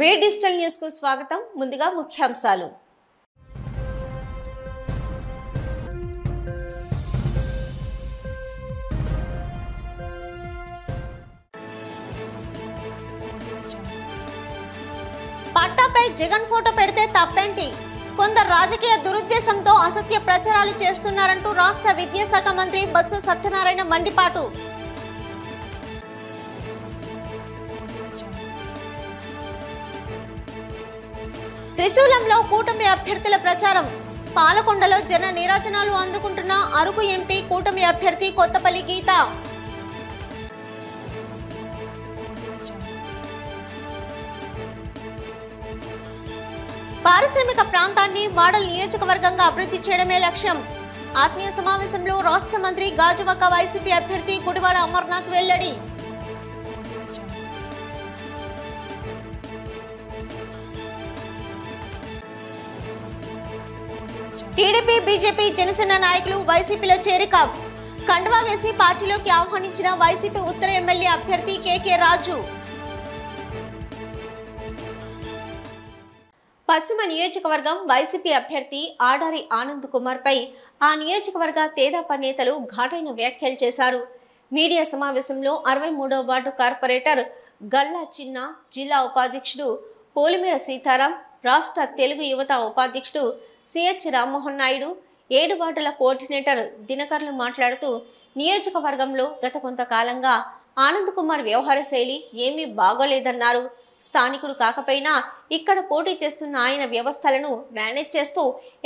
వే digital news కు స్వాగతం. ముందుగా ముఖ్యాంశాలు. పట్టాపై జగన్ ఫోటో పెడితే తప్పేంటి? కొందరు రాజకీయ దురుద్దేశంతో అసత్య ప్రచారాలు చేస్తున్నారంటూ రాష్ట్ర విద్యాశాఖ మంత్రి బొత్స సత్యనారాయణ మండిపాటు. త్రిశూలంలో కూటమి అభ్యర్థుల ప్రచారం. పాలకొండలో జన నీరాజనాలు అందుకుంటున్న అరకు ఎంపీ కూటమి అభ్యర్థి కొత్తపల్లి గీత. పారిశ్రామిక ప్రాంతాన్ని మోడల్ నియోజకవర్గంగా అభివృద్ధి చేయడమే లక్ష్యం. ఆత్మీయ సమావేశంలో రాష్ట్ర మంత్రి గాజువాక వైసీపీ అభ్యర్థి గుడివాడ అమర్నాథ్ వెల్లడి. టీడీపీ, బీజేపీ, జనసేన నాయకులు వైసీపీలో చేరిక. కండువా వేసి పార్టీలోకి ఆహ్వానించిన వైసీపీ ఉత్తర ఎమ్మెల్యే అభ్యర్థి కేకే రాజు. పశ్చిమ నియోజకవర్గం వైసీపీ అభ్యర్థి ఆడారి ఆనంద్ కుమార్ పై ఆ నియోజకవర్గ తేదాప నేతలు ఘాటైన వ్యాఖ్యలు చేశారు. మీడియా సమావేశంలో 63వ వార్డు కార్పొరేటర్ గల్లా చిన్న, జిల్లా ఉపాధ్యక్షుడు పోలిమేర సీతారాం, రాష్ట్ర తెలుగు యువత ఉపాధ్యక్షుడు సిహెచ్ రామ్మోహన్ నాయుడు, 7 వార్డుల కోఆర్డినేటర్ దినకర్లు మాట్లాడుతూ నియోజకవర్గంలో గత కొంతకాలంగా ఆనంద్ కుమార్ వ్యవహార శైలి ఏమీ బాగోలేదన్నారు. స్థానికుడు కాకపోయినా ఇక్కడ పోటీ చేస్తున్న ఆయన వ్యవస్థలను మేనేజ్ చేస్తూ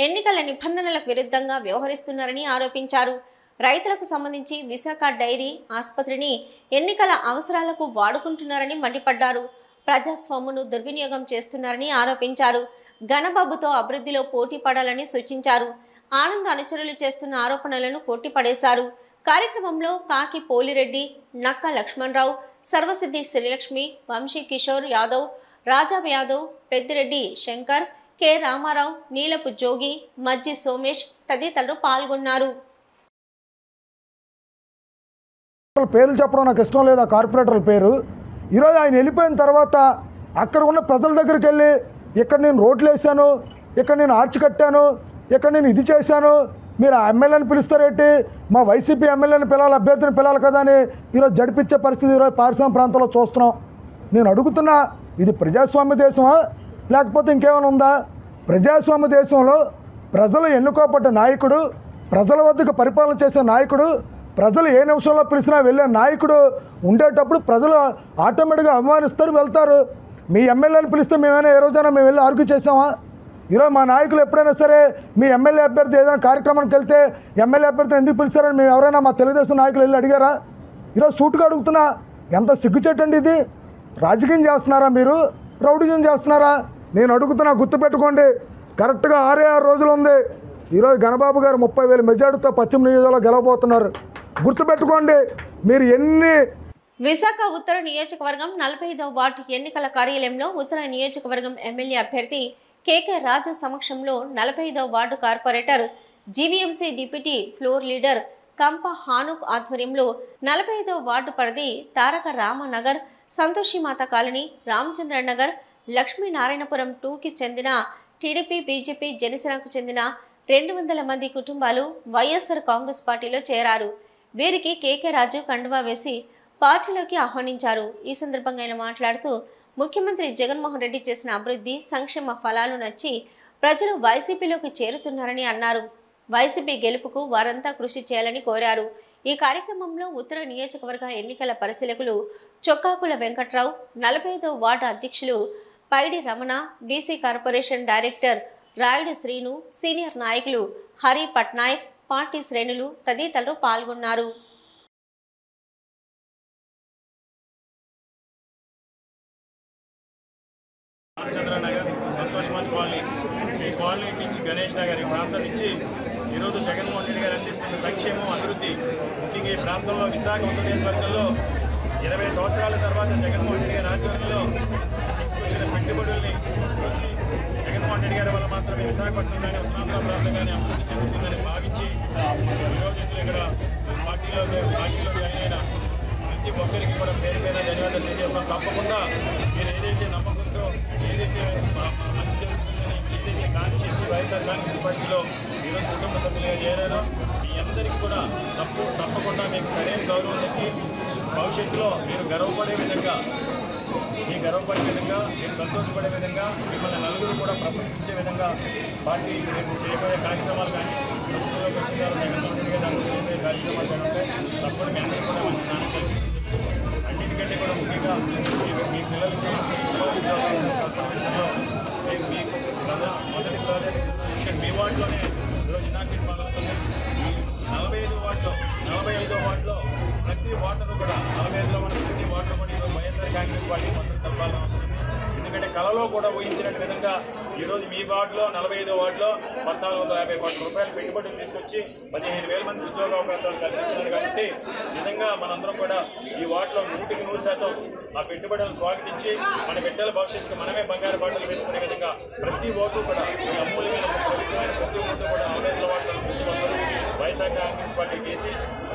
ఎన్నికల నిబంధనలకు విరుద్ధంగా వ్యవహరిస్తున్నారని ఆరోపించారు. రైతులకు సంబంధించి విశాఖ డైరీ ఆసుపత్రిని ఎన్నికల అవసరాలకు వాడుకుంటున్నారని మండిపడ్డారు. ప్రజాస్వామ్యను దుర్వినియోగం చేస్తున్నారని ఆరోపించారు. ఘనబాబుతో అభివృద్ధిలో పోటీ పడాలని సూచించారు. ఆనంద్ అనుచరులు చేస్తున్న ఆరోపణలను కొట్టిపడేశారు. కార్యక్రమంలో కాకి పోలిరెడ్డి, నక్క లక్ష్మణరావు, సర్వసిద్ధి శ్రీలక్ష్మి, వంశీ కిషోర్ యాదవ్, రాజా యాదవ్, పెద్దిరెడ్డి శంకర్, కె రామారావు, నీలపు జోగి, మజ్జి సోమేష్ తదితరులు పాల్గొన్నారు. పేర్లు చెప్పడం నాకు ఇష్టం లేదు. ఆ కార్పొరేటర్ల పేరు ఈరోజు ఆయన వెళ్ళిపోయిన తర్వాత అక్కడ ఉన్న ప్రజల దగ్గరికి వెళ్ళి ఇక్కడ నేను రోడ్లు వేసాను, ఇక్కడ నేను ఆర్చి కట్టాను, ఇక్కడ నేను ఇది చేశాను, మీరు ఆ ఎమ్మెల్యేని పిలుస్తారేంటి, మా వైసీపీ ఎమ్మెల్యేని పిలవాలి, అభ్యర్థిని పిలవాలి కదా అని ఈరోజు జడిపించే పరిస్థితి ఈరోజు పారిశ్రామిక ప్రాంతంలో చూస్తున్నాం. నేను అడుగుతున్నా, ఇది ప్రజాస్వామ్య దేశమా లేకపోతే ఇంకేమైనా ఉందా? ప్రజాస్వామ్య దేశంలో ప్రజలు ఎన్నుకోబడ్డ నాయకుడు, ప్రజల వద్దకు పరిపాలన చేసే నాయకుడు, ప్రజలు ఏ నిమిషంలో పిలిచినా వెళ్ళే నాయకుడు ఉండేటప్పుడు ప్రజలు ఆటోమేటిక్గా అభిమానిస్తారు, వెళ్తారు. మీ ఎమ్మెల్యేని పిలిస్తే మేమైనా ఏ రోజైనా మేము వెళ్ళి ఆర్గ్యూ చేసామా? ఈరోజు మా నాయకులు ఎప్పుడైనా సరే మీ ఎమ్మెల్యే అభ్యర్థి ఏదైనా కార్యక్రమానికి వెళ్తే ఎమ్మెల్యే అభ్యర్థిని ఎందుకు పిలిచారని మేము ఎవరైనా మా తెలుగుదేశం నాయకులు వెళ్ళి అడిగారా? ఈరోజు సూటుగా అడుగుతున్నా, ఎంత సిగ్గుచేటండి ఇది. రాజకీయం చేస్తున్నారా మీరు? రౌడిజం చేస్తున్నారా? నేను అడుగుతున్నా, గుర్తుపెట్టుకోండి, కరెక్ట్గా 6 రోజులు ఉంది. ఈరోజు ఘనబాబు గారు 30,000 మెజార్టీతో పశ్చిమ నియోజకవర్గంలో గెలవబోతున్నారు. గుర్తుపెట్టుకోండి. మీరు ఎన్ని విశాఖ ఉత్తర నియోజకవర్గం 45వ వార్డు ఎన్నికల కార్యాలయంలో ఉత్తర నియోజకవర్గం ఎమ్మెల్యే అభ్యర్థి కేకే రాజు సమక్షంలో 45వ ward corporator GVMC deputy floor leader Kampa Hanuk ఆధ్వర్యంలో 45వ వార్డు పరిధి తారక రామనగర్, సంతోషిమాత కాలనీ, రామచంద్ర నగర్, లక్ష్మీనారాయణపురం 2కి చెందిన టీడీపీ, బీజేపీ, జనసేనకు చెందిన 200 మంది కుటుంబాలు వైఎస్ఆర్ కాంగ్రెస్ పార్టీలో చేరారు. వీరికి కేకే రాజు కండువా వేసి పార్టీలోకి ఆహ్వానించారు. ఈ సందర్భంగా ఆయన మాట్లాడుతూ ముఖ్యమంత్రి జగన్మోహన్ రెడ్డి చేసిన అభివృద్ధి సంక్షేమ ఫలాలు నచ్చి ప్రజలు వైసీపీలోకి చేరుతున్నారని అన్నారు. వైసీపీ గెలుపుకు వారంతా కృషి చేయాలని కోరారు. ఈ కార్యక్రమంలో ఉత్తర నియోజకవర్గ ఎన్నికల పరిశీలకులు చొక్కాకుల వెంకట్రావు, 45వ వార్డు అధ్యక్షులు Paidi Ramana, BC corporation director Rayudu Srinu, senior నాయకులు హరి పట్నాయక్, పార్టీ శ్రేణులు తదితరులు పాల్గొన్నారు. రామచంద్ర నగర్, సంతోషమాత కాలనీ, ఈ కాలనీ నుంచి గణేష్ నగర్, ఈ ప్రాంతం నుంచి ఈరోజు జగన్మోహన్ రెడ్డి గారు అందిస్తున్న సంక్షేమం, అభివృద్ధి, ముఖ్యంగా ఈ ప్రాంతంలో విశాఖ ఉత్తర నియోజకవర్గంలో 20 సంవత్సరాల తర్వాత జగన్మోహన్ రెడ్డి గారి ఆధ్వర్యంలో తీసుకొచ్చిన పెట్టుబడుల్ని చూసి జగన్మోహన్ రెడ్డి గారి వల్ల మాత్రమే విశాఖపట్నం కానీ ఉత్తరాంధ్ర ప్రాంతం కానీ అభివృద్ధి చెందుతుందని భావించి ఈరోజు ఇక్కడ పార్టీలో జాయిన్ అయిన ప్రతి ఒక్కరికి కూడా పేరు పేరు ధన్యవాదాలు తెలియజేస్తాం. తప్పకుండా మీరు ఏదైతే నమ్మకంతో ఏదైతే మంచి జరుగుతుందని ఏదైతే కాంక్షించి వైఎస్ఆర్ కాంగ్రెస్ పార్టీలో ఈరోజు కుటుంబ సభ్యులుగా చేరారో మీ అందరికీ కూడా తప్పకుండా మీకు సరైన గౌరవం ఇచ్చి భవిష్యత్తులో మీరు గర్వపడే విధంగా మీరు సంతోషపడే విధంగా మిమ్మల్ని నలుగురు కూడా ప్రశంసించే విధంగా పార్టీ రేపు చేయబోయే కార్యక్రమాలు కానీ ప్రభుత్వంలోకి వచ్చిన జగన్మోహన్ రెడ్డి గారు దాంట్లో చేయబోయే కార్యక్రమాలు కానీ ఉంటాయి. తప్పకుండా మీ అందరికీ కూడా మంచి స్థానం కల్పిస్తుంది. అన్నిటికంటే కూడా ముఖ్యంగా మీ పిల్లలకి మీకు మొదటి ప్రాధాన్యత ఇక్కడ మీ వార్డులోనే ఈరోజు ఇనాగ్రేట్ పాల్గొస్తుంది. ఈ 45వ వార్డులో ప్రతి వార్డును కూడా 45లో మన ప్రతి వార్డులో కూడా ఈరోజు వైఎస్ఆర్ కాంగ్రెస్ పార్టీ మద్దతు తెలపాలని వస్తుంది. ఎందుకంటే కళలో కూడా ఊహించినట్టు విధంగా ఈరోజు మీ వార్డులో 45వ వార్డులో 1,450 కోట్ల రూపాయలు పెట్టుబడులు తీసుకొచ్చి 15,000 మంది ఉద్యోగ అవకాశాలు కల్పిస్తున్నారు. కాబట్టి నిజంగా మనందరం కూడా ఈ వార్డులో 100% ఆ పెట్టుబడులను స్వాగతించి మన బిడ్డల భవిష్యత్తుకు మనమే బంగారు బాటలు వేసుకునే విధంగా ప్రతి ఓటు కూడా ఈ అమూల్యమైన పవిత్రమైన ప్రతి ఓటు కూడా 45వ వార్డులో ప్రతి ఒక్కరు వైఎస్ఆర్ కాంగ్రెస్ పార్టీకి వేసి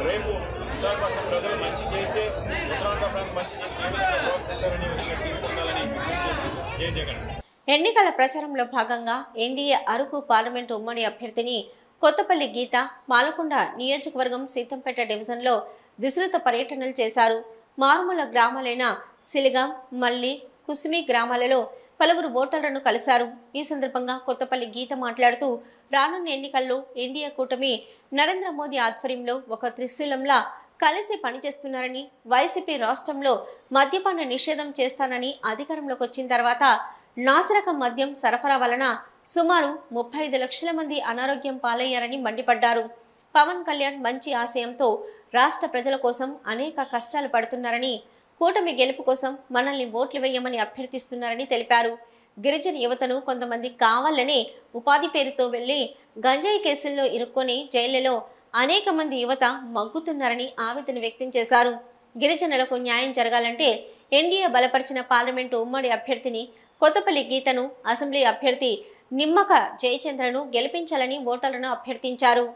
రేపు విశాఖపట్నం ప్రజలు మంచి చేస్తే ఉత్తరాంధ్ర ప్రాంతం మంచి చేసి ఏ విధంగా స్వాగతిస్తారని తీసుకుంటారని జై జగన్. ఎన్నికల ప్రచారంలో భాగంగా ఎన్డీఏ అరకు పార్లమెంటు ఉమ్మడి అభ్యర్థిని కొత్తపల్లి గీత మాలకొండ నియోజకవర్గం సీతంపేట డివిజన్లో విస్తృత పర్యటనలు చేశారు. మారుమూల గ్రామాలైన సిలిగాం, మల్లి, కుసుమి గ్రామాలలో పలువురు ఓటర్లను కలిశారు. ఈ సందర్భంగా కొత్తపల్లి గీత మాట్లాడుతూ రానున్న ఎన్నికల్లో ఎన్డీఏ కూటమి నరేంద్ర మోదీ ఆధ్వర్యంలో ఒక త్రిశూలంలా కలిసి పనిచేస్తున్నారని, వైసీపీ రాష్ట్రంలో మద్యపాన నిషేధం చేస్తానని అధికారంలోకి వచ్చిన తర్వాత నాసిరకం మద్యం సరఫరా వలన సుమారు 35 లక్షల మంది అనారోగ్యం పాలయ్యారని మండిపడ్డారు. పవన్ కళ్యాణ్ మంచి ఆశయంతో రాష్ట్ర ప్రజల కోసం అనేక కష్టాలు పడుతున్నారని, కూటమి గెలుపు కోసం మనల్ని ఓట్లు వేయమని అభ్యర్థిస్తున్నారని తెలిపారు. గిరిజన యువతను కొంతమంది కావాలనే ఉపాధి పేరుతో వెళ్లి గంజాయి కేసుల్లో ఇరుక్కొని జైళ్లలో అనేక మంది యువత మగ్గుతున్నారని ఆవేదన వ్యక్తం చేశారు. గిరిజనులకు న్యాయం జరగాలంటే ఎన్డీఏ బలపరిచిన పార్లమెంటు ఉమ్మడి అభ్యర్థిని కొత్తపల్లి గీతను, అసెంబ్లీ అభ్యర్థి నిమ్మక జయచంద్రను గెలిపించాలని ఓటర్లను అభ్యర్థించారు.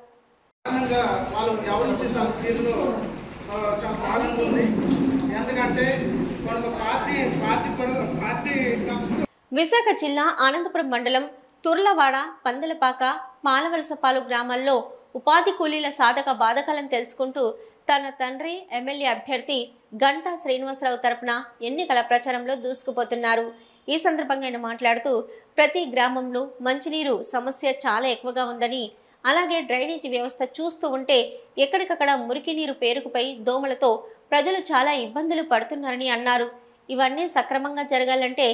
విశాఖ జిల్లా ఆనందపురం మండలం తుర్లవాడ, పందలపాక, మాలవలసపాలు గ్రామాల్లో ఉపాధి కూలీల సాధక బాధకాలను తెలుసుకుంటూ తన తండ్రి ఎమ్మెల్యే అభ్యర్థి గంటా శ్రీనివాసరావు తరపున ఎన్నికల ప్రచారంలో దూసుకుపోతున్నారు. ఈ సందర్భంగా ఆయన మాట్లాడుతూ ప్రతి గ్రామంలో మంచినీరు సమస్య చాలా ఎక్కువగా ఉందని, అలాగే డ్రైనేజీ వ్యవస్థ చూస్తూ ఉంటే ఎక్కడికక్కడ మురికి నీరు పేరుకుపై దోమలతో ప్రజలు చాలా ఇబ్బందులు పడుతున్నారని అన్నారు. ఇవన్నీ సక్రమంగా జరగాలంటే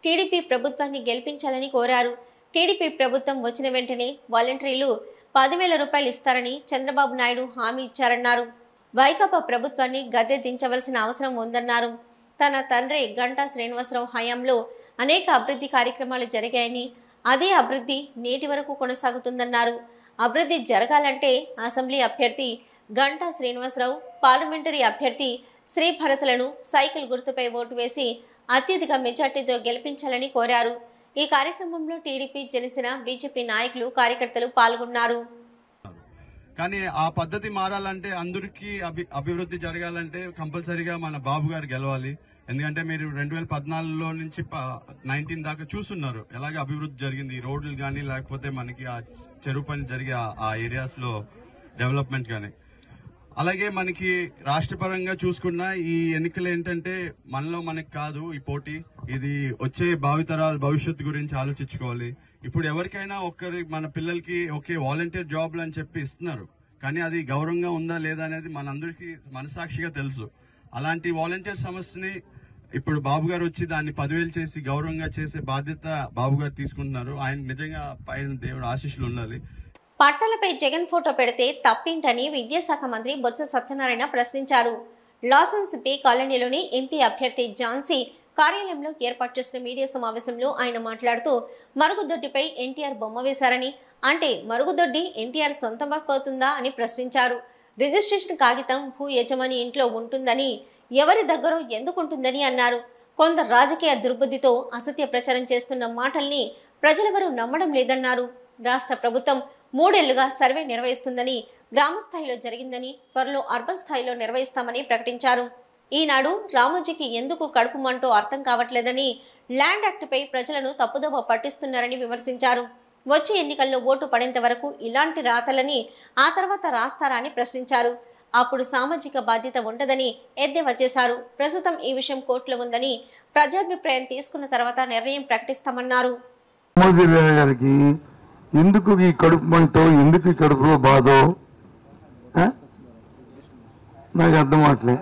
టీడీపీ ప్రభుత్వాన్ని గెలిపించాలని కోరారు. టీడీపీ ప్రభుత్వం వచ్చిన వెంటనే వాలంటీర్లు 10,000 రూపాయలు ఇస్తారని చంద్రబాబు నాయుడు హామీ ఇచ్చారన్నారు. వైకాపా ప్రభుత్వాన్ని గద్దె దించవలసిన అవసరం ఉందన్నారు. తన తండ్రి గంటా శ్రీనివాసరావు హయాంలో అనేక అభివృద్ధి కార్యక్రమాలు జరిగాయని, అదే అభివృద్ధి నేటి వరకు కొనసాగుతుందన్నారు. అభివృద్ధి జరగాలంటే అసెంబ్లీ అభ్యర్థి గంటా శ్రీనివాసరావు, పార్లమెంటరీ అభ్యర్థి శ్రీ భరత్లను సైకిల్ గుర్తుపై ఓటు వేసి అత్యధిక మెజార్టీతో గెలిపించాలని కోరారు. ఈ కార్యక్రమంలో టీడీపీ, జనసేన, బీజేపీ నాయకులు, కార్యకర్తలు పాల్గొన్నారు. కానీ ఆ పద్ధతి మారాలంటే, అందరికీ అభివృద్ధి జరగాలంటే కంపల్సరీగా మన బాబు గారు గెలవాలి. ఎందుకంటే మీరు 2014లో నుంచి 19 దాకా చూస్తున్నారు ఎలాగ అభివృద్ధి జరిగింది. ఈ రోడ్లు కానీ, లేకపోతే మనకి ఆ చెరువు పని జరిగే ఆ ఏరియాస్ లో డెవలప్మెంట్ కానీ. అలాగే మనకి రాష్ట్రపరంగా చూసుకున్న ఈ ఎన్నికలు ఏంటంటే మనలో మనకి కాదు ఈ పోటీ, ఇది వచ్చే భావితరాల భవిష్యత్తు గురించి ఆలోచించుకోవాలి. ఇప్పుడు ఎవరికైనా మన పిల్లలకి ఒకే వాలంటీర్ జాబ్లు అని చెప్పి ఇస్తున్నారు, కానీ అది గౌరవంగా ఉందా లేదా అనేది మనందరికీ మనసాక్షిగా తెలుసు. అలాంటి వాలంటీర్ సమస్యని ఇప్పుడు బాబు గారు వచ్చి దాన్ని 10,000 చేసి గౌరవంగా చేసే బాధ్యత బాబు గారు తీసుకుంటున్నారు. ఆయన నిజంగా పైన దేవుడు ఆశీస్సులు ఉండాలి. పట్టాలపై జగన్ ఫోటో పెడితే తప్పేంటని విద్యాశాఖ మంత్రి బొత్స సత్యనారాయణ ప్రశ్నించారు. లాసెన్స్ బే కాలనీలోని ఎంపీ అభ్యర్థి ఝాన్సీ కార్యాలయంలో ఏర్పాటు చేసిన మీడియా సమావేశంలో ఆయన మాట్లాడుతూ మరుగుదొడ్డిపై ఎన్టీఆర్ బొమ్మ వేశారని, అంటే మరుగుదొడ్డి ఎన్టీఆర్ సొంతమైపోతుందా అని ప్రశ్నించారు. రిజిస్ట్రేషన్ కాగితం భూ యజమాని ఇంట్లో ఉంటుందని, ఎవరి దగ్గర ఎందుకుంటుందని అన్నారు. కొందరు రాజకీయ దుర్బుద్ధితో అసత్య ప్రచారం చేస్తున్న మాటల్ని ప్రజలెవరూ నమ్మడం లేదన్నారు. రాష్ట్ర ప్రభుత్వం 3 ఏళ్లుగా సర్వే నిర్వహిస్తుందని, గ్రామ స్థాయిలో జరిగిందని, త్వరలో అర్బన్ స్థాయిలో నిర్వహిస్తామని ప్రకటించారు. ఈనాడు రామోజీకి ఎందుకు కడుపుమంటూ అర్థం కావట్లేదని ల్యాండ్ యాక్ట్పై ప్రజలను తప్పుదోవ పట్టిస్తున్నారని విమర్శించారు. వచ్చే ఎన్నికల్లో ఓటు పడేంత వరకు ఇలాంటి రాతలని ఆ తర్వాత రాస్తారా అని ప్రశ్నించారు. అప్పుడు సామాజిక బాధ్యత ఉండదని ఎద్దేవా చేశారు. ప్రస్తుతం ఈ విషయం కోర్టులో ఉందని, ప్రజాభిప్రాయం తీసుకున్న తర్వాత నిర్ణయం ప్రకటిస్తామన్నారు. గారికి ఎందుకు ఈ కడుపు మంటో, ఎందుకు ఈ కడుపులో బాధో నాకు అర్థం అవట్లే.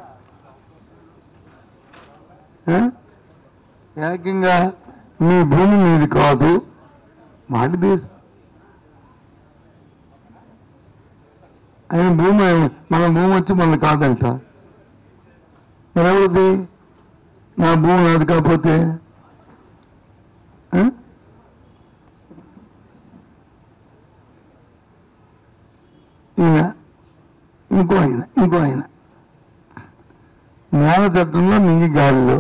ఏకంగా మీ భూమి మీది కాదు, మాటి దేశం ఆయన భూమి, మన భూమి వచ్చి మనది కాదంట. మరి ఎవరిది? నా భూమి నాది కాకపోతే ఈయన ఇంకో ఆయన నేల చట్టంలో నింగి గాలిలో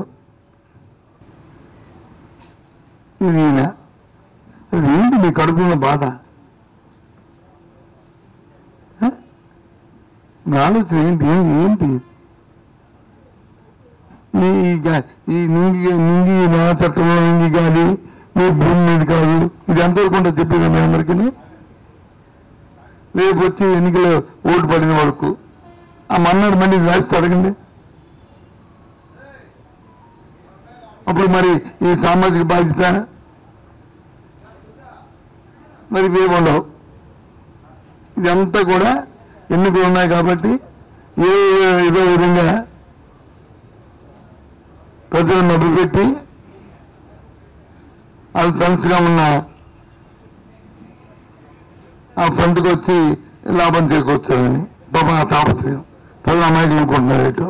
ఇది ఈయన. అది ఏంటి మీ కడుపులో బాధ? మీ ఆలోచన ఏంటి? ఏంటి ఈ నింగి నేల చట్టంలో నింగి గాలి మీ భూమి మీద కాదు, ఇది ఎంతవరకు ఉంటుంది చెప్పేది మీ అందరికీ. రేపు వచ్చి ఎన్నికలు ఓటు పడిన వరకు ఆ మన్నాడు మళ్ళీ రాసి అడగండి. అప్పుడు మరి ఈ సామాజిక బాధ్యత మరి ఉండవు. ఇదంతా కూడా ఎన్నికలు ఉన్నాయి కాబట్టి ఏదో విధంగా ప్రజలను మభ్యపెట్టి అది ఫ్రెండ్స్గా ఉన్న ఆ ఫ్రంట్కి వచ్చి లాభం చేకూర్చాలని పాపం ఆ తాపత్రయం ప్రజలు అమాయకులు అనుకుంటున్నారు.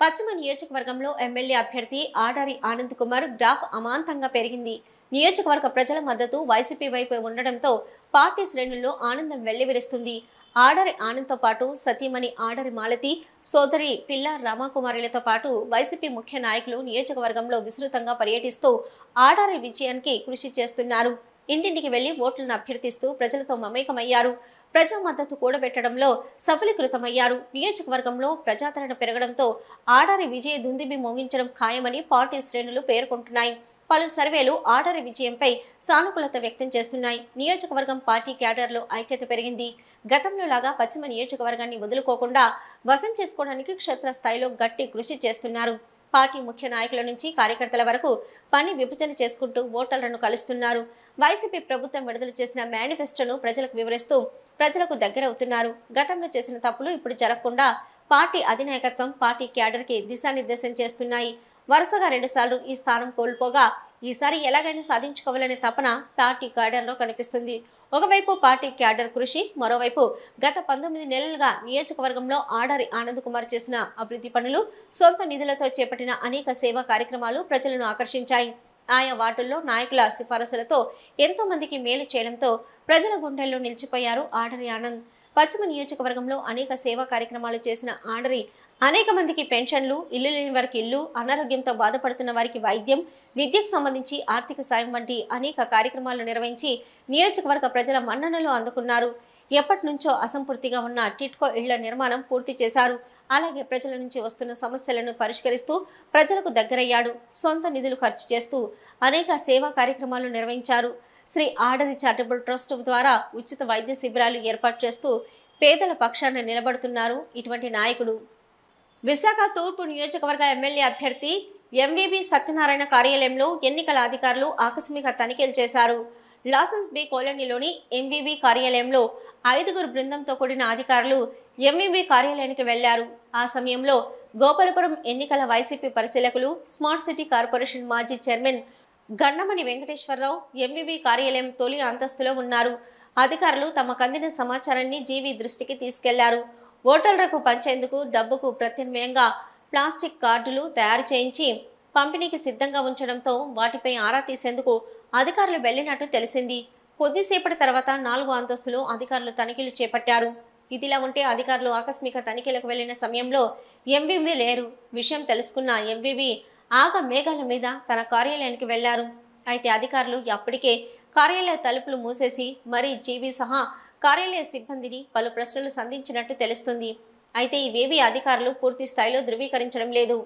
పశ్చిమ నియోజకవర్గంలో ఎమ్మెల్యే అభ్యర్థి ఆడారి ఆనంద్ కుమార్ గ్రాఫ్ అమాంతంగా పెరిగింది. నియోజకవర్గ ప్రజల మద్దతు వైసీపీ వైపు ఉండడంతో పార్టీ శ్రేణుల్లో ఆనందం వెల్లివిరుస్తుంది. ఆడారి ఆనంద్తో పాటు సతీమణి ఆడారి మాలతి, సోదరి పిల్ల రామకుమారులతో పాటు వైసీపీ ముఖ్య నాయకులు నియోజకవర్గంలో విస్తృతంగా పర్యటిస్తూ ఆడారి విజయానికి కృషి చేస్తున్నారు. ఇంటింటికి వెళ్లి ఓట్లను అభ్యర్థిస్తూ ప్రజలతో మమేకమయ్యారు. ప్రజా మద్దతు కూడబెట్టడంలో సఫలీకృతమయ్యారు. నియోజకవర్గంలో ప్రజాదరణ పెరగడంతో ఆడారి విజయ దుందిబి మోగించడం ఖాయమని పార్టీ శ్రేణులు పేర్కొంటున్నాయి. పలు సర్వేలు ఆడారి విజయంపై సానుకూలత వ్యక్తం చేస్తున్నాయి. నియోజకవర్గం పార్టీ క్యాడర్లో ఐక్యత పెరిగింది. గతంలో లాగా పశ్చిమ నియోజకవర్గాన్ని వదులుకోకుండా వశం చేసుకోవడానికి క్షేత్రస్థాయిలో గట్టి కృషి చేస్తున్నారు. పార్టీ ముఖ్య నాయకుల నుంచి కార్యకర్తల వరకు పని విభజన చేసుకుంటూ ఓటర్లను కలుస్తున్నారు. వైసీపీ ప్రభుత్వం విడుదల చేసిన మేనిఫెస్టోను ప్రజలకు వివరిస్తూ ప్రజలకు దగ్గరవుతున్నారు. గతంలో చేసిన తప్పులు ఇప్పుడు జరగకుండా పార్టీ అధినాయకత్వం పార్టీ క్యాడర్కి దిశానిర్దేశం చేస్తున్నాయి. వరుసగా 2 సార్లు ఈ స్థానం కోల్పోగా ఈసారి ఎలాగైనా సాధించుకోవాలనే తపన పార్టీ క్యాడర్లో కనిపిస్తుంది. ఒకవైపు పార్టీ క్యాడర్ కృషి, మరోవైపు గత 19 నెలలుగా నియోజకవర్గంలో ఆడారి ఆనంద్ కుమార్ చేసిన అభివృద్ధి పనులు, సొంత నిధులతో చేపట్టిన అనేక సేవా కార్యక్రమాలు ప్రజలను ఆకర్షించాయి. ఆయా వార్డుల్లో నాయకుల సిఫారసులతో ఎంతో మందికి మేలు చేయడంతో ప్రజల గుండెల్లో నిలిచిపోయారు ఆడారి ఆనంద్. పశ్చిమ నియోజకవర్గంలో అనేక సేవా కార్యక్రమాలు చేసిన ఆడారి అనేక మందికి పెన్షన్లు, ఇల్లు లేని వారికి ఇల్లు, అనారోగ్యంతో బాధపడుతున్న వారికి వైద్యం, విద్యకు సంబంధించి ఆర్థిక సాయం వంటి అనేక కార్యక్రమాలు నిర్వహించి నియోజకవర్గ ప్రజల మన్ననలు అందుకున్నారు. ఎప్పటి నుంచో అసంపూర్తిగా ఉన్న టిట్కో ఇళ్ల నిర్మాణం పూర్తి చేశారు. అలాగే ప్రజల నుంచి వస్తున్న సమస్యలను పరిష్కరిస్తూ ప్రజలకు దగ్గరయ్యాడు. సొంత నిధులు ఖర్చు చేస్తూ అనేక సేవా కార్యక్రమాలు నిర్వహించారు. శ్రీ ఆడారి చారిటబుల్ ట్రస్ట్ ద్వారా ఉచిత వైద్య శిబిరాలు ఏర్పాటు చేస్తూ పేదల పక్షాన నిలబడుతున్నారు ఇటువంటి నాయకుడు. విశాఖ తూర్పు నియోజకవర్గ ఎమ్మెల్యే అభ్యర్థి ఎంవివి సత్యనారాయణ కార్యాలయంలో ఎన్నికల అధికారులు ఆకస్మిక తనిఖీలు చేశారు. లాసెన్స్ బి కాలనీలోని ఎంవివి కార్యాలయంలో 5గురు బృందంతో కూడిన అధికారులు ఎంవివి కార్యాలయానికి వెళ్లారు. ఆ సమయంలో గోపాలపురం ఎన్నికల వైసీపీ పరిశీలకులు, స్మార్ట్ సిటీ కార్పొరేషన్ మాజీ చైర్మన్ గన్నమణి వెంకటేశ్వరరావు ఎంవివి కార్యాలయం తొలి అంతస్తులో ఉన్నారు. అధికారులు తమకందిన సమాచారాన్ని జీవీ దృష్టికి తీసుకెళ్లారు. ఓటర్లకు పంచేందుకు డబ్బుకు ప్రత్యామ్నాయంగా ప్లాస్టిక్ కార్డులు తయారు చేయించి పంపిణీకి సిద్ధంగా ఉంచడంతో వాటిపై ఆరా తీసేందుకు అధికారులు వెళ్లినట్టు తెలిసింది. కొద్దిసేపటి తర్వాత 4వ అంతస్తులో అధికారులు తనిఖీలు చేపట్టారు. ఇదిలా ఉంటే అధికారులు ఆకస్మిక తనిఖీలకు వెళ్లిన సమయంలో ఎంవివి లేరు. విషయం తెలుసుకున్న ఎంవివి ఆగ మేఘాల మీద తన కార్యాలయానికి వెళ్లారు. అయితే అధికారులు అప్పటికే కార్యాలయ తలుపులు మూసేసి మరీ జీవీ సహా కార్యాలయ సిబ్బందిని పలు ప్రశ్నలు సంధించినట్టు తెలుస్తుంది. అయితే ఇవేవి అధికారులు పూర్తి స్థాయిలో ధృవీకరించడం లేదు.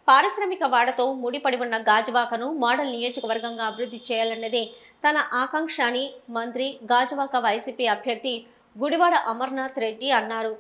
పారిశ్రామిక వాడతో ముడిపడి ఉన్న గాజువాకను మోడల్ నియోజకవర్గంగా అభివృద్ధి చేయాలన్నదే తన ఆకాంక్ష అని మంత్రి గాజువాక వైసీపీ అభ్యర్థి గుడివాడ అమర్నాథ్ రెడ్డి అన్నారు.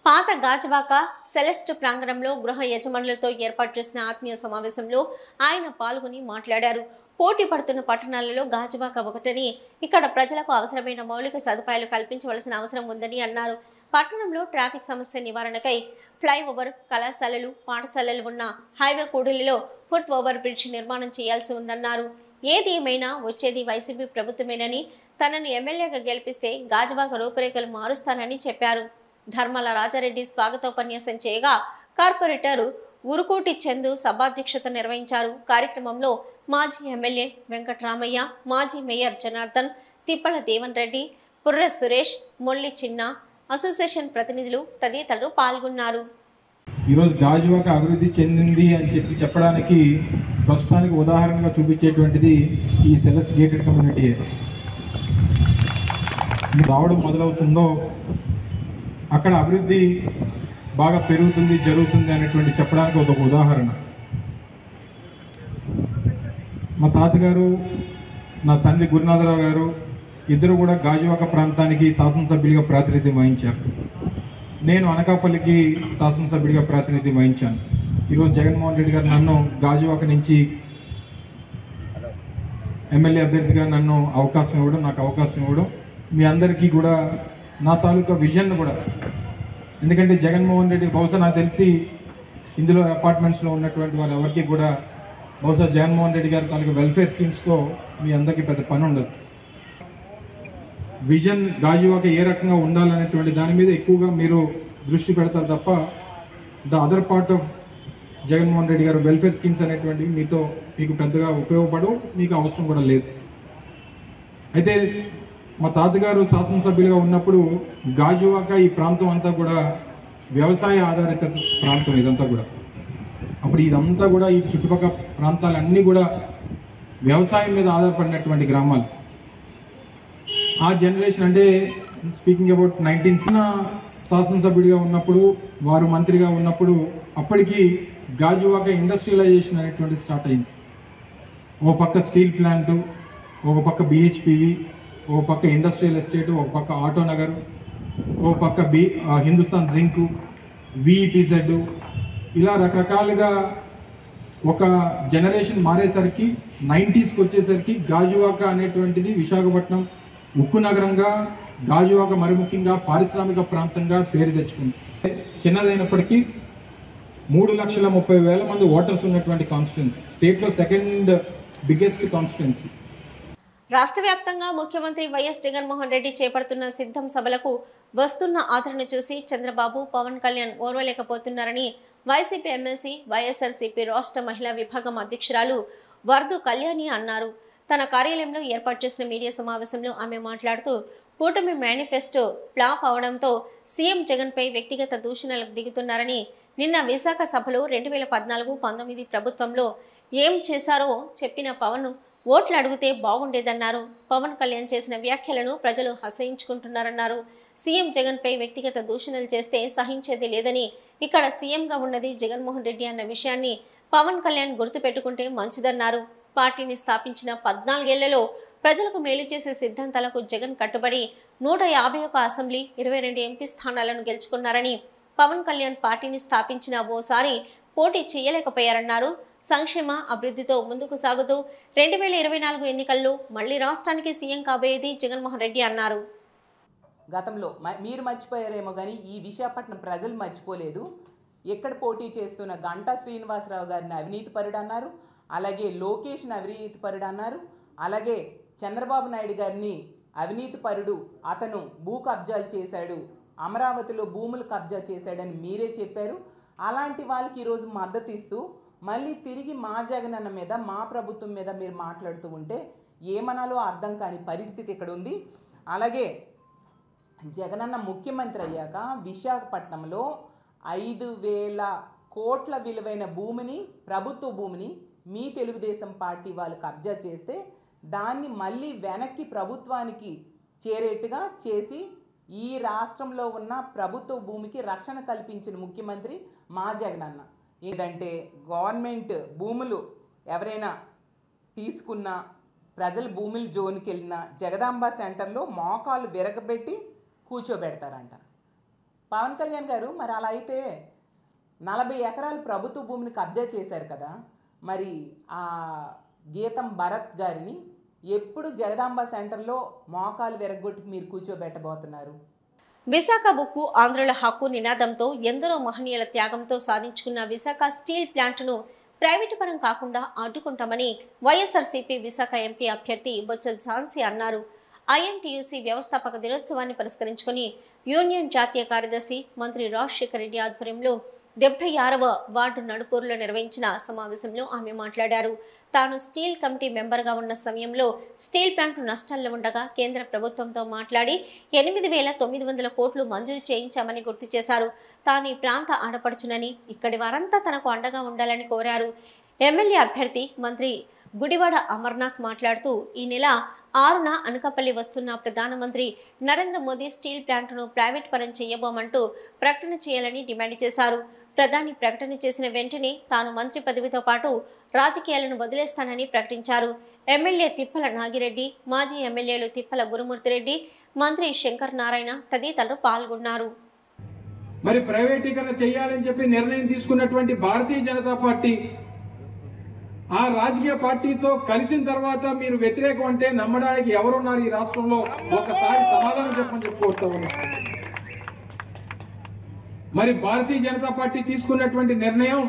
పాత గాజువాక సెలెస్ట్ ప్రాంగణంలో గృహ యజమానులతో ఏర్పాటు చేసిన ఆత్మీయ సమావేశంలో ఆయన పాల్గొని మాట్లాడారు. పోటీ పడుతున్న పట్టణాలలో గాజువాక ఒకటని, ఇక్కడ ప్రజలకు అవసరమైన మౌలిక సదుపాయాలు కల్పించవలసిన అవసరం ఉందని అన్నారు. పట్టణంలో ట్రాఫిక్ సమస్య నివారణకై ఫ్లైఓవర్, కళాశాలలు, పాఠశాలలు ఉన్న హైవే కూడలిలో ఫుట్ ఓవర్ బ్రిడ్జ్ నిర్మాణం చేయాల్సి ఉందన్నారు. ఏది ఏమైనా వచ్చేది వైసీపీ ప్రభుత్వమేనని, తనను ఎమ్మెల్యేగా గెలిపిస్తే గాజువాక రూపురేఖలు మారుస్తానని చెప్పారు. ధర్మాల రాజారెడ్డి స్వాగతోపన్యాసం చేయగా కార్పొరేటర్ ఉరుకోటి చందు సభాధ్యక్షత నిర్వహించారు. కార్యక్రమంలో మాజీ ఎమ్మెల్యే వెంకట్రామయ్య, మాజీ మేయర్ జనార్దన్, తిప్పల దేవన్ రెడ్డి, పుర్ర సురేష్, మొల్లి చిన్న, అసోసియేషన్ ప్రతినిధులు తదితరులు పాల్గొన్నారు. ఈరోజు గాజువాక అభివృద్ధి చెందింది అని చెప్పడానికి ప్రస్తుతానికి ఉదాహరణగా చూపించేటువంటిది ఈ సెలెస్ట్ గేటెడ్ కమ్యూనిటీ రావడం మొదలవుతుందో అక్కడ అభివృద్ధి బాగా పెరుగుతుంది, జరుగుతుంది అనేటువంటి చెప్పడానికి ఒక ఉదాహరణ. మా తాతగారు, నా తండ్రి గురునాథరావు గారు ఇద్దరు కూడా గాజువాక ప్రాంతానికి శాసనసభ్యులుగా ప్రాతినిధ్యం వహించారు. నేను అనకాపల్లికి శాసనసభ్యుడిగా ప్రాతినిధ్యం వహించాను. ఈరోజు జగన్మోహన్ రెడ్డి గారు నన్ను గాజువాక నుంచి ఎమ్మెల్యే అభ్యర్థిగా నాకు అవకాశం ఇవ్వడం మీ అందరికీ కూడా నా తాలూకా విజన్ కూడా, ఎందుకంటే జగన్మోహన్ రెడ్డి బహుశా నాకు తెలిసి ఇందులో అపార్ట్మెంట్స్లో ఉన్నటువంటి వారు ఎవరికి కూడా బహుశా జగన్మోహన్ రెడ్డి గారి తాలూకా వెల్ఫేర్ స్కీమ్స్తో మీ అందరికీ పెద్ద పని ఉండదు. విజన్ గాజువాక ఏ రకంగా ఉండాలనేటువంటి దాని మీద ఎక్కువగా మీరు దృష్టి పెడతారు తప్ప the other part of Jaganmohan Reddy గారు వెల్ఫేర్ స్కీమ్స్ అనేటువంటివి మీకు పెద్దగా ఉపయోగపడవు, మీకు అవసరం కూడా లేదు. అయితే మా తాతగారు శాసనసభ్యులుగా ఉన్నప్పుడు గాజువాక ఈ ప్రాంతం అంతా కూడా వ్యవసాయ ఆధారిత ప్రాంతం. ఇదంతా కూడా అప్పుడు ఇదంతా కూడా ఈ చుట్టుపక్కల ప్రాంతాలన్నీ కూడా వ్యవసాయం మీద ఆధారపడినటువంటి గ్రామాలు. ఆ జనరేషన్ అంటే స్పీకింగ్ అబౌట్ 19 శాసనసభ్యుడిగా ఉన్నప్పుడు, వారు మంత్రిగా ఉన్నప్పుడు అప్పటికి గాజువాక ఇండస్ట్రియలైజేషన్ అనేటువంటి స్టార్ట్ అయింది. ఒక పక్క స్టీల్ ప్లాంటు, ఒక పక్క బిహెచ్పివి, ఒక పక్క ఇండస్ట్రియల్ ఎస్టేటు, ఒక పక్క ఆటో నగర్, ఒక పక్క హిందుస్థాన్ జింకు, విఈపిజెడ్, ఇలా రకరకాలుగా ఒక జనరేషన్ మారేసరికి 90స్కి వచ్చేసరికి గాజువాక అనేటువంటిది విశాఖపట్నం ఉక్కు నగరంగా, గాజువాక మరి ముఖ్యంగా పారిశ్రామిక ప్రాంతంగా పేరు తెచ్చుకుంది. చిన్నదైనప్పటికీ 3,30,000 మంది ఓటర్స్ ఉన్నటువంటి కాన్స్టిట్యున్సీ, స్టేట్లో సెకండ్ బిగ్గెస్ట్ కాన్స్టిట్యున్సీ. రాష్ట్ర వ్యాప్తంగా ముఖ్యమంత్రి వైఎస్ జగన్మోహన్ రెడ్డి చేపడుతున్న సిద్ధం సభలకు వస్తున్న ఆదరణ చూసి చంద్రబాబు, పవన్ కళ్యాణ్ ఓర్వలేకపోతున్నారని వైసీపీ ఎమ్మెల్సీ, వైఎస్ఆర్సీపీ రాష్ట్ర మహిళా విభాగం అధ్యక్షురాలు వర్దు కళ్యాణి అన్నారు. తన కార్యాలయంలో ఏర్పాటు చేసిన మీడియా సమావేశంలో ఆమె మాట్లాడుతూ, కూటమి మేనిఫెస్టో ఫ్లాప్ అవడంతో సీఎం జగన్పై వ్యక్తిగత దూషణలకు దిగుతున్నారని, నిన్న విశాఖ సభలో 2014-19 ప్రభుత్వంలో ఏం చేశారో చెప్పిన పవన్ ఓట్లు అడిగితే బాగుండేదన్నారు. పవన్ కళ్యాణ్ చేసిన వ్యాఖ్యలను ప్రజలు హసయించుకుంటున్నారన్నారు. సీఎం జగన్పై వ్యక్తిగత దూషణలు చేస్తే సహించేది లేదని, ఇక్కడ సీఎంగా ఉన్నది జగన్మోహన్ రెడ్డి అన్న విషయాన్ని పవన్ కళ్యాణ్ గుర్తుపెట్టుకుంటే మంచిదన్నారు. పార్టీని స్థాపించిన 14 ఏళ్లలో ప్రజలకు మేలు చేసే సిద్ధాంతాలకు జగన్ కట్టుబడి 151 అసెంబ్లీ, 22 ఎంపీ స్థానాలను గెలుచుకున్నారని, పవన్ కళ్యాణ్ పార్టీని స్థాపించిన ఓసారి పోటీ చేయలేకపోయారన్నారు. సంక్షేమ అభివృద్ధితో ముందుకు సాగుతూ 2024 ఎన్నికల్లో మళ్లీ రాష్ట్రానికి సీఎం కాబోయేది జగన్మోహన్ రెడ్డి అన్నారు. గతంలో మీరు మర్చిపోయారేమో కానీ ఈ విశాఖపట్నం ప్రజలు మర్చిపోలేదు. ఎక్కడ పోటీ చేస్తున్న గంటా శ్రీనివాసరావు గారిని అవినీతి పరుడు అన్నారు, అలాగే లోకేష్ని అవినీతి పరుడు అన్నారు, అలాగే చంద్రబాబు నాయుడు గారిని అవినీతి పరుడు, అతను భూ కబ్జాలు చేశాడు, అమరావతిలో భూములు కబ్జా చేశాడని మీరే చెప్పారు. అలాంటి వాళ్ళకి ఈరోజు మద్దతు ఇస్తూ మళ్ళీ తిరిగి మా జగనన్న మీద, మా ప్రభుత్వం మీద మీరు మాట్లాడుతూ ఉంటే ఏమనాలో అర్థం కాని పరిస్థితి ఇక్కడ ఉంది. అలాగే జగనన్న ముఖ్యమంత్రి అయ్యాక విశాఖపట్నంలో 5,000 కోట్ల విలువైన భూమిని, ప్రభుత్వ భూమిని మీ తెలుగుదేశం పార్టీ వాళ్ళు కబ్జా చేస్తే దాన్ని మళ్ళీ వెనక్కి ప్రభుత్వానికి చేరేట్టుగా చేసి ఈ రాష్ట్రంలో ఉన్న ప్రభుత్వ భూమికి రక్షణ కల్పించిన ముఖ్యమంత్రి మా జగనన్న. ఏదంటే గవర్నమెంట్ భూములు ఎవరైనా తీసుకున్న ప్రజల భూముల జోన్కి వెళ్ళిన జగదాంబ సెంటర్లో మోకాళ్ళు విరగబెట్టి కూర్చోబెడతారంట. పవన్ కళ్యాణ్ గారు మరి అలా అయితే 40 ఎకరాలు ప్రభుత్వ భూమిని కబ్జా చేశారు కదా, మరి ఆ గీతం భరత్ గారిని ఎప్పుడు జగదాంబ సెంటర్లో మోకాలు విరగొట్టి మీరు కూర్చోబెట్టబోతున్నారు? విశాఖ ఉక్కు ఆంధ్రుల హక్కు నినాదంతో ఎందరో మహనీయుల త్యాగంతో సాధించుకున్న విశాఖ స్టీల్ ప్లాంట్ను ప్రైవేటు పరం కాకుండా అడ్డుకుంటామని వైఎస్ఆర్సీపీ విశాఖ ఎంపీ అభ్యర్థి బొత్స ఝాన్సీ అన్నారు. ఐఎన్టీయూసీ వ్యవస్థాపక దినోత్సవాన్ని పురస్కరించుకుని యూనియన్ జాతీయ కార్యదర్శి మంత్రి రాజశేఖర రెడ్డి ఆధ్వర్యంలో 76వ వార్డు నడుపూరులో నిర్వహించిన సమావేశంలో ఆమె మాట్లాడారు. తాను స్టీల్ కమిటీ మెంబర్గా ఉన్న సమయంలో స్టీల్ ప్లాంట్ నష్టాల్లో ఉండగా కేంద్ర ప్రభుత్వంతో మాట్లాడి 8,900 కోట్లు మంజూరు చేయించామని గుర్తు చేశారు. తాను ఈ ప్రాంత ఆడపడుచునని ఇక్కడి వారంతా తనకు అండగా ఉండాలని కోరారు. ఎమ్మెల్యే అభ్యర్థి మంత్రి గుడివాడ అమర్నాథ్ మాట్లాడుతూ ఈ నెల 6న అనకాపల్లి వస్తున్న ప్రధానమంత్రి నరేంద్ర మోదీ స్టీల్ ప్లాంట్ను ప్రైవేట్ పరం చేయబోమంటూ ప్రకటన చేయాలని డిమాండ్ చేశారు. ప్రధాని ప్రకటన చేసిన వెంటనే తాను మంత్రి పదవితో పాటు రాజకీయాలను వదిలేస్తానని ప్రకటించారు. ఎమ్మెల్యే తిప్పల నాగిరెడ్డి, మాజీ ఎమ్మెల్యేలు తిప్పల గురుమూర్తిరెడ్డి, మంత్రి శంకర్ నారాయణ తదితరులు పాల్గొన్నారు. మరి ప్రైవేటీకరణ చేయాలని చెప్పి నిర్ణయం తీసుకున్నటువంటి భారతీయ జనతా పార్టీ ఆ రాజకీయ పార్టీతో కలిసిన తర్వాత మీరు వ్యతిరేకం అంటే నమ్మడానికి ఎవరున్నారు ఈ రాష్ట్రంలో? ఒకసారి సమాధానం చెప్పని కోరుతా ఉన్నా. మరి భారతీయ జనతా పార్టీ తీసుకున్నటువంటి నిర్ణయం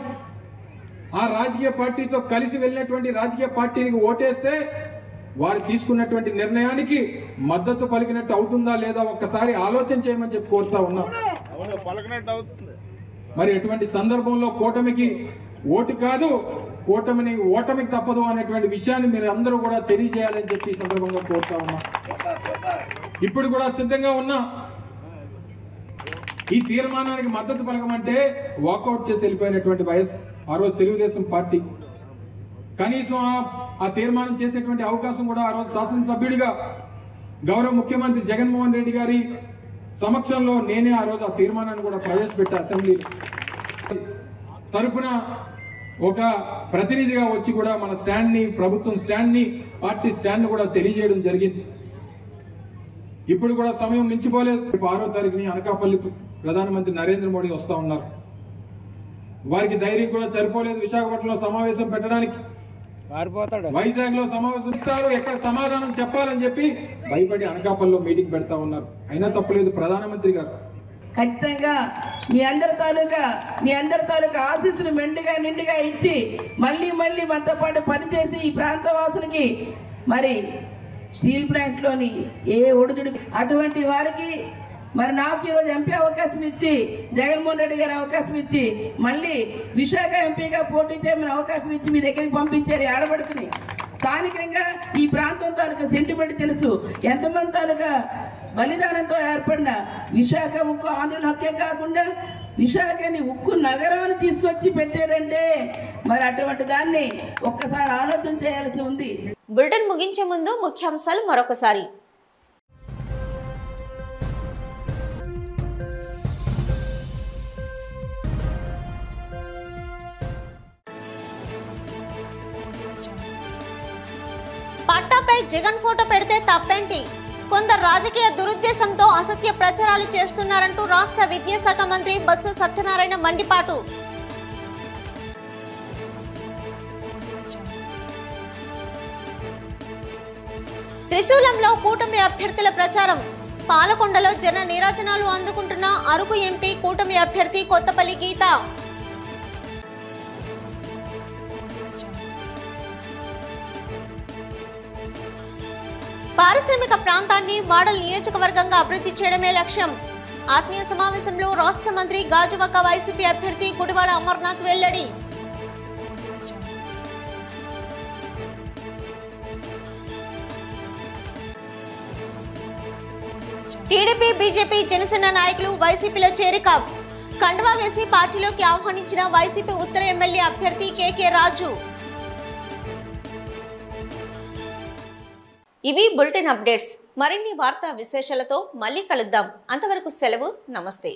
ఆ రాజకీయ పార్టీతో కలిసి వెళ్ళినటువంటి రాజకీయ పార్టీకి ఓటేస్తే వారు తీసుకున్నటువంటి నిర్ణయానికి మద్దతు పలికినట్టు అవుతుందా లేదా ఒక్కసారి ఆలోచన చేయమని చెప్పి కోరుతా ఉన్నాం. మరి ఎటువంటి సందర్భంలో కూటమికి ఓటు కాదు, ఓటమికి తప్పదు అనేటువంటి విషయాన్ని మీరు అందరూ కూడా తెలియజేయాలని చెప్పి ఈ సందర్భంగా కోరుతా ఉన్నాం. ఇప్పుడు కూడా సిద్ధంగా ఉన్నా ఈ తీర్మానానికి మద్దతు పలకమంటే వాకౌట్ చేసి వెళ్ళిపోయినటువంటి వైఎస్ ఆ రోజు తెలుగుదేశం పార్టీ కనీసం ఆ తీర్మానం చేసేటువంటి అవకాశం కూడా ఆ రోజు శాసనసభ్యుడిగా గౌరవ ముఖ్యమంత్రి జగన్మోహన్ రెడ్డి గారి సమక్షంలో నేనే ఆ రోజు ఆ తీర్మానాన్ని కూడా ప్రవేశపెట్టా. అసెంబ్లీలో తరపున ఒక ప్రతినిధిగా వచ్చి కూడా మన స్టాండ్ని, ప్రభుత్వం స్టాండ్ని, పార్టీ స్టాండ్ని కూడా తెలియజేయడం జరిగింది. ఇప్పుడు కూడా సమయం మించిపోలేదు. 6వ తారీఖుని అనకాపల్లి ప్రధానమంత్రి నరేంద్ర మోడీ వస్తా ఉన్నారు. వారికి ధైర్యం కూడా సరిపోలేదు విశాఖపట్నంలో సమావేశం పెట్టడానికి. వైజాగ్ లో సమావేశం ఇస్తారు, ఎక్కడ సమాధానం చెప్పాలని చెప్పి భయపడి అనకాపల్లిలో మీటింగ్ పెడతా ఉన్నారు. అయినా తప్పలేదు ప్రధానమంత్రి గారు. ఖచ్చితంగా మీ అందరి తాలూకా ఆశీస్సులు నిండుగా ఇచ్చి మళ్ళీ మనతో పాటు పనిచేసి ఈ ప్రాంత వాసులకి మరి స్టీల్ ప్లాంట్లోని ఏ ఒడిదుడి అటువంటి వారికి మరి నాకు ఈరోజు ఎంపీ అవకాశం ఇచ్చి జగన్మోహన్ రెడ్డి గారు అవకాశం ఇచ్చి మళ్ళీ విశాఖ ఎంపీగా పోటీ చేయమని అవకాశం ఇచ్చి మీ దగ్గరికి పంపించారు. ఆడబడుతుంది స్థానికంగా ఈ ప్రాంతం తాలూకా సెంటిమెంట్ తెలుసు. ఎంతమంది తాలూకా బలిదానంతో ఏర్పడిన విశాఖ ఉక్కు ఆంధ్రుల హక్కే కాకుండా విశాఖని ఉక్కు నగరాన్ని తీసుకొచ్చి పెట్టారంటే మరి అటువంటి దాన్ని ఒక్కసారి ఆలోచన చేయాల్సి ఉంది. బులెటిన్ ముగించే ముందు ముఖ్యాంశాలు మరొకసారి. పట్టాపై జగన్ ఫోటో పెడితే తప్పేంటి? కొందరు రాజకీయ దురుద్దేశంతో అసత్య ప్రచారాలు చేస్తున్నారంటూ రాష్ట్ర విద్యాశాఖ మంత్రి బొత్స సత్యనారాయణ మండిపాటు. త్రిశూలంలో కూటమి అభ్యర్థుల ప్రచారం. పాలకొండలో జన నీరాజనాలు అందుకుంటున్న అరకు ఎంపీ కూటమి అభ్యర్థి కొత్తపల్లి గీత. పారిశ్రామిక ప్రాంతాన్ని మోడల్ నియోజకవర్గంగా అభివృద్ధి చేయడమే లక్ష్యం. ఆత్మీయ సమావేశంలో రాష్ట్ర మంత్రి గాజువాక వైసీపీ అభ్యర్థి గుడివాడ అమర్నాథ్ వెల్లడి. టీడీపీ, బీజేపీ, జనసేన నాయకులు వైసీపీలో చేరిక. కండువా వేసి పార్టీలోకి ఆహ్వానించిన వైసీపీ ఉత్తర ఎమ్మెల్యే అభ్యర్థి కేకే రాజు. ఇవి బులెటిన్ అప్డేట్స్. మరిన్ని వార్తా విశేషాలతో మళ్ళీ కలుద్దాం. అంతవరకు సెలవు. నమస్తే.